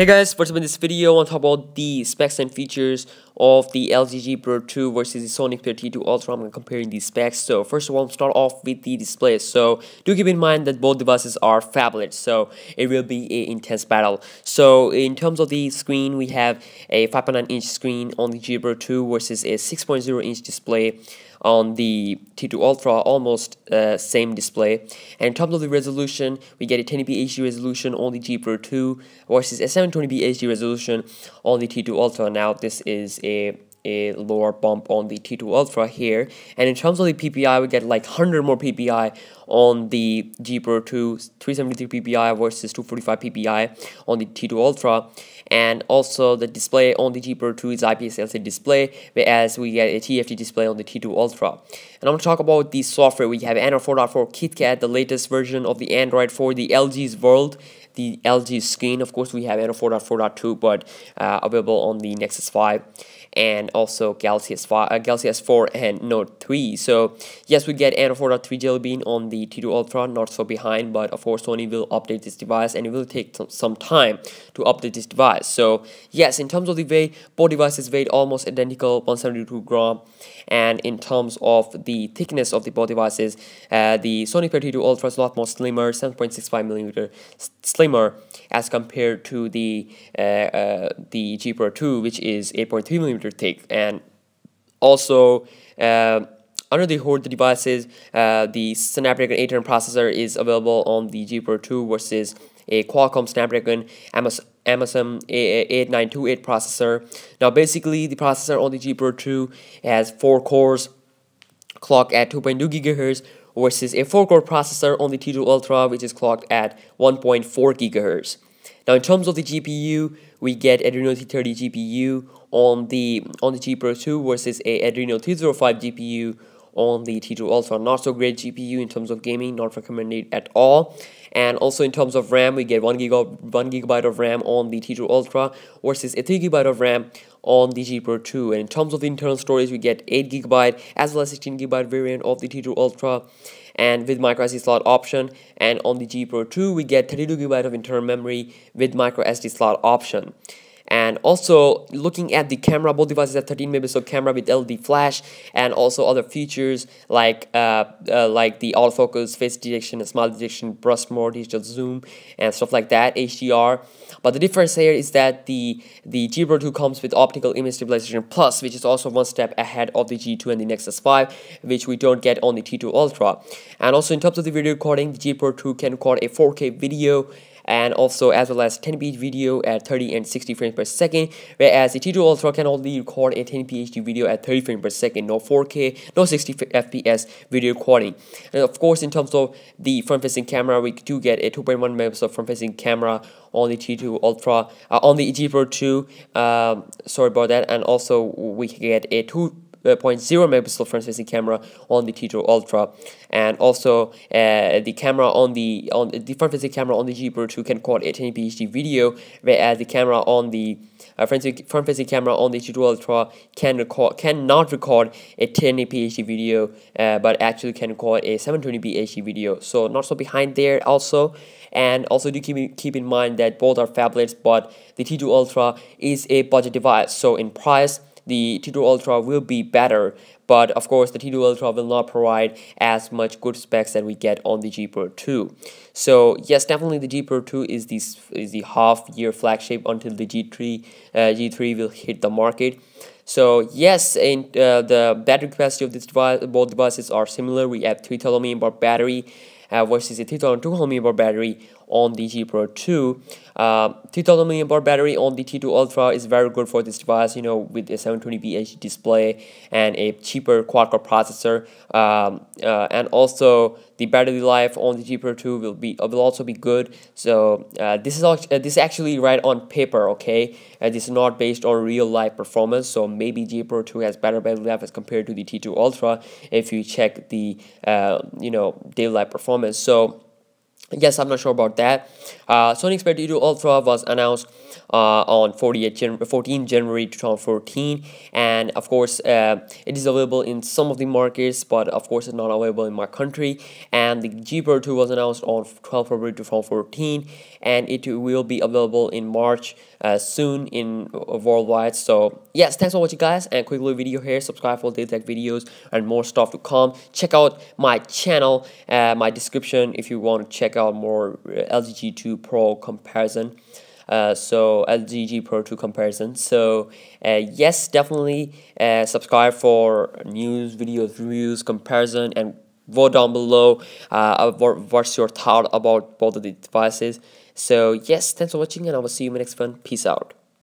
Hey guys, what's up in this video? I want to talk about the specs and features of the LG G Pro 2 versus the Sony Xperia T2 Ultra. I'm going to comparing these specs. So first of all, start off with the display. So do keep in mind that both devices are phablets, so it will be an intense battle. So in terms of the screen, we have a 5.9-inch screen on the G Pro 2 versus a 6.0-inch display on the T2 Ultra, almost same display. And in terms of the resolution, we get a 1080p HD resolution on the G Pro 2 versus a 720p HD resolution on the T2 Ultra. Now this is a lower bump on the T2 Ultra here, and in terms of the PPI, we get like 100 more PPI on the G Pro 2, 373 PPI versus 245 PPI on the T2 Ultra. And also the display on the G Pro 2 is IPS LCD display, whereas we get a TFT display on the T2 Ultra. And I'm going to talk about the software. We have Android 4.4 KitKat, the latest version of the Android for the LG's world, the LG screen. Of course, we have Android 4.4.2, but available on the Nexus 5 and also Galaxy S4 and Note 3. So yes, we get Android 4.3 Jelly Bean on the T2 Ultra, not so behind, but of course Sony will update this device, and it will take some time to update this device. So yes, in terms of the weight, both devices weigh almost identical, 172 gram. And in terms of the thickness of the both devices, the Sony Xperia T2 Ultra is a lot more slimmer, 7.65 millimeter slimmer as compared to the G Pro 2, which is 8.3 millimeter thick. And also under the hood, the devices, the Snapdragon 800 processor is available on the G Pro 2 versus a Qualcomm Snapdragon MSM 8928 processor. Now basically the processor on the G Pro 2 has 4 cores, clocked at 2.2 GHz versus a 4-core processor on the T2 Ultra, which is clocked at 1.4 GHz. Now in terms of the GPU, we get Adreno 330 GPU on the G Pro 2 versus a Adreno 305 GPU on the T2 Ultra. Not so great GPU in terms of gaming, not recommended at all. And also in terms of RAM, we get 1 gigabyte of RAM on the T2 Ultra versus a 3 gigabyte of RAM on the G Pro 2. And in terms of the internal storage, we get 8 gigabyte as well as 16 gigabyte variant of the T2 Ultra, and with micro SD slot option. And on the G Pro 2, we get 32 gigabyte of internal memory with micro SD slot option. And also looking at the camera, both devices have 13 megapixel camera with LED flash, and also other features like the autofocus, face detection, smile detection, burst mode, digital zoom, and stuff like that, HDR. But the difference here is that the G Pro 2 comes with optical image stabilization plus, which is also one step ahead of the G2 and the Nexus 5, which we don't get on the T2 Ultra. And also in terms of the video recording, the G Pro 2 can record a 4K video, and also as well as 1080p video at 30 and 60 frames per second, whereas the T2 Ultra can only record a 1080p HD video at 30 frames per second, no 4K, no 60 FPS video recording. And of course, in terms of the front-facing camera, we do get a 2.1 megapixel front-facing camera on the T2 Ultra, on the G Pro 2, sorry about that, and also we get a 2.0 megapixel front-facing camera on the T2 Ultra, and also the camera on the front-facing camera on the G Pro 2 can record a 1080p HD video, whereas the camera on the front-facing camera on the T2 Ultra cannot record a 1080p HD video, but actually can record a 720p HD video. So not so behind there also. And also do keep in mind that both are phablets, but the T2 Ultra is a budget device, so in price the T2 Ultra will be better, but of course the T2 Ultra will not provide as much good specs that we get on the G Pro 2. So yes, definitely the G Pro 2 is the half-year flagship until the G3 will hit the market. So yes, in the battery capacity of this device, both devices are similar. We have 3000 mAh battery versus a 3200 mAh battery on the G Pro 2. 3000 mAh battery on the T2 Ultra is very good for this device, you know, with a 720p HD display and a cheaper quad-core processor. And also the battery life on the G Pro 2 will also be good. So this is actually right on paper, okay? This is not based on real life performance. So maybe G Pro 2 has better battery life as compared to the T2 Ultra if you check the daily life performance. So yes, I'm not sure about that. Sony Xperia T2 Ultra was announced on 14 January 2014, and of course it is available in some of the markets, but of course it's not available in my country. And the G Pro 2 was announced on 12 February 2014, and it will be available in March soon in worldwide. So yes, thanks for watching guys, and quick little video here. Subscribe for daily tech videos and more stuff to come. Check out my channel, my description, if you want to check out more LG G2 Pro comparison. So LG G Pro 2 comparison. So yes, definitely subscribe for news, videos, reviews, comparison, and vote down below what's your thought about both of the devices. So yes, thanks for watching, and I will see you in the next one. Peace out.